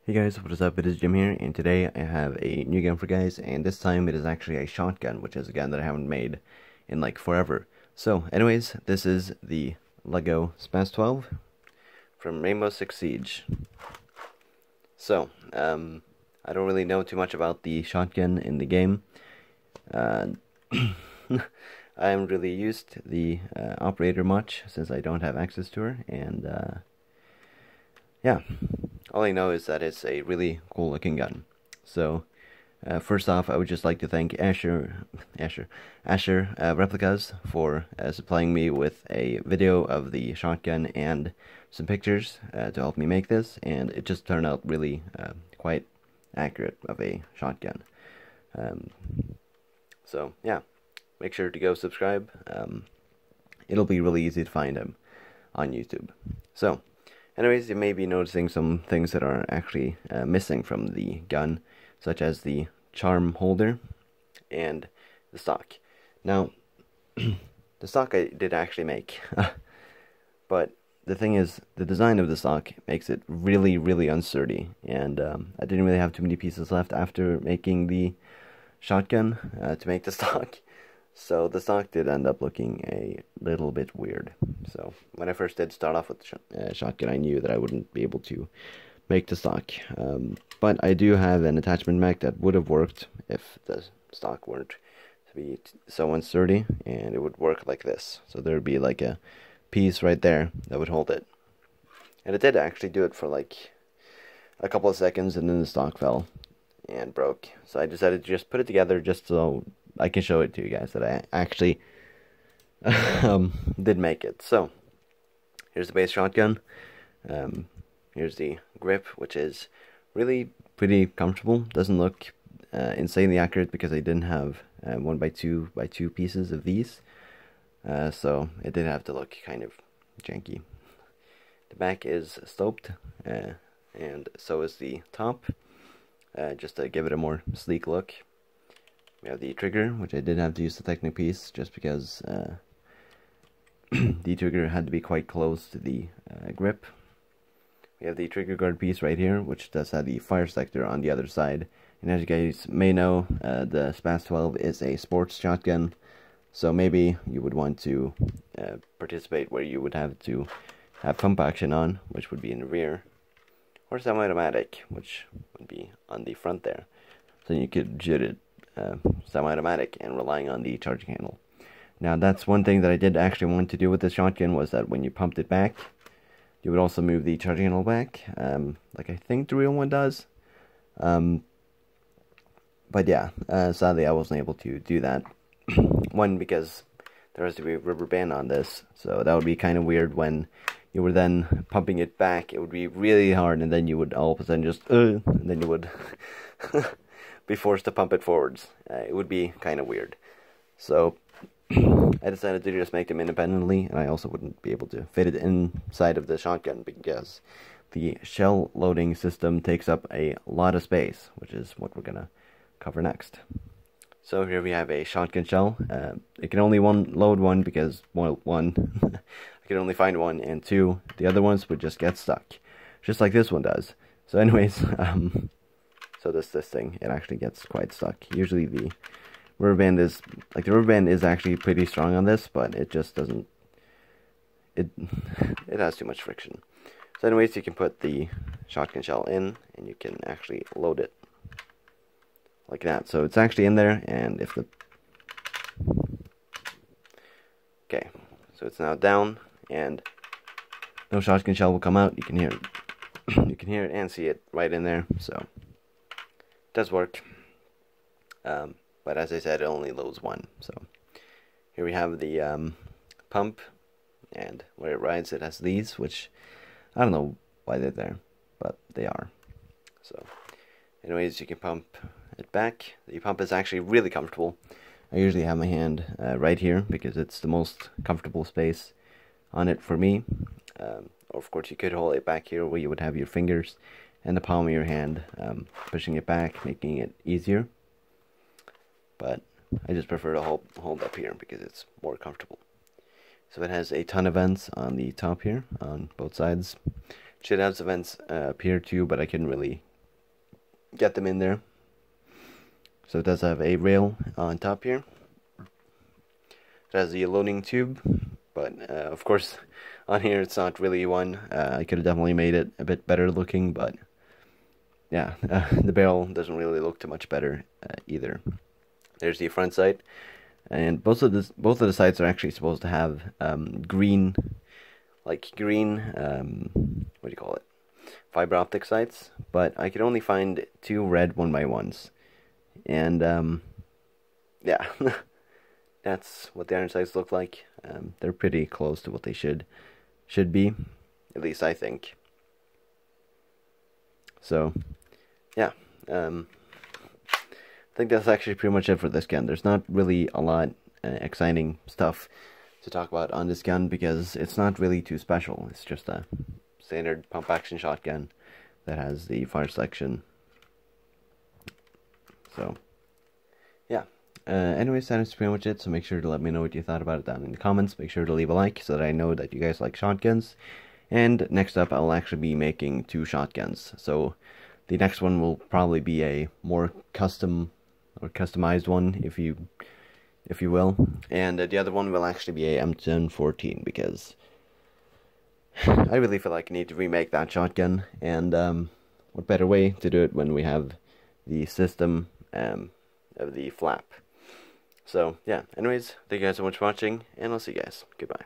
Hey guys, what is up? It is Jim here, and today I have a new gun for you guys, and this time it is actually a shotgun, which is a gun that I haven't made in like forever. So, anyways, this is the Lego SPAS-12 from Rainbow Six Siege. So, I don't really know too much about the shotgun in the game. I haven't really used the operator much since I don't have access to her, and yeah. All I know is that it's a really cool looking gun. So, first off, I would just like to thank Asher Replicas for supplying me with a video of the shotgun and some pictures to help me make this, and it just turned out really quite accurate of a shotgun. So, yeah, make sure to go subscribe. It'll be really easy to find him on YouTube. So, anyways, you may be noticing some things that are actually missing from the gun, such as the charm holder and the stock. Now, the stock I did actually make, but the thing is, the design of the stock makes it really, really unsturdy, and I didn't really have too many pieces left after making the shotgun to make the stock. So the stock did end up looking a little bit weird. So when I first did start off with the shotgun, I knew that I wouldn't be able to make the stock. But I do have an attachment mech that would have worked if the stock weren't to be so unsturdy, and it would work like this. So there would be like a piece right there that would hold it. And it did actually do it for like a couple of seconds, and then the stock fell and broke. So I decided to just put it together just so I can show it to you guys that I actually did make it. So, here's the base shotgun. Here's the grip, which is really pretty comfortable. Doesn't look insanely accurate because I didn't have 1x2 pieces of these. So, it did have to look kind of janky. The back is sloped, and so is the top, just to give it a more sleek look. We have the trigger, which I did have to use the Technic piece just because the trigger had to be quite close to the grip. We have the trigger guard piece right here, which does have the fire sector on the other side. And as you guys may know, the SPAS-12 is a sports shotgun, so maybe you would want to participate where you would have to have pump action on, which would be in the rear, or semi-automatic, which would be on the front there. So you could shoot it semi-automatic and relying on the charging handle. Now that's one thing that I did actually want to do with this shotgun, was that when you pumped it back, you would also move the charging handle back, like I think the real one does. But yeah, sadly I wasn't able to do that. One, because there has to be a rubber band on this, so that would be kind of weird when you were then pumping it back. It would be really hard, and then you would all of a sudden just, and then you would be forced to pump it forwards. It would be kind of weird. So I decided to just make them independently, and I also wouldn't be able to fit it inside of the shotgun because the shell loading system takes up a lot of space, which is what we're gonna cover next. So here we have a shotgun shell. It can only load one because, well, one, I could only find one, and two, the other ones would just get stuck, just like this one does. So anyways, so this thing, it actually gets quite stuck. Usually the rubber band is actually pretty strong on this, but it just doesn't, it has too much friction. So anyways, you can put the shotgun shell in, and you can actually load it like that. So it's actually in there, and if the, okay, so it's now down, and no shotgun shell will come out. You can hear it. You can hear it and see it right in there, so it does work. But as I said, it only loads one. So here we have the pump, and where it rides, it has these, which I don't know why they're there, but they are. So anyways, you can pump it back. The pump is actually really comfortable. I usually have my hand right here because it's the most comfortable space on it for me. Or of course, you could hold it back here where you would have your fingers and the palm of your hand pushing it back, making it easier. But I just prefer to hold up here because it's more comfortable. So it has a ton of vents on the top here, on both sides. Should have some vents up here too, but I couldn't really get them in there. So it does have a rail on top here. It has the loading tube, but of course on here it's not really one. I could have definitely made it a bit better looking, but yeah, the barrel doesn't really look too much better either. There's the front sight, and both of the sights are actually supposed to have green, what do you call it, fiber optic sights, but I could only find 2 red 1x1s, and yeah. That's what the iron sights look like. They're pretty close to what they should be, at least I think. So, yeah, I think that's actually pretty much it for this gun. There's not really a lot exciting stuff to talk about on this gun because it's not really too special. It's just a standard pump action shotgun that has the fire selection. So, yeah. Anyways, that is pretty much it, so make sure to let me know what you thought about it down in the comments. Make sure to leave a like so that I know that you guys like shotguns. And next up, I'll actually be making 2 shotguns. So the next one will probably be a more customized one, if you will. And the other one will actually be a M1014 because I really feel like I need to remake that shotgun. And what better way to do it when we have the system of the flap. So, yeah, anyways, thank you guys so much for watching, and I'll see you guys. Goodbye.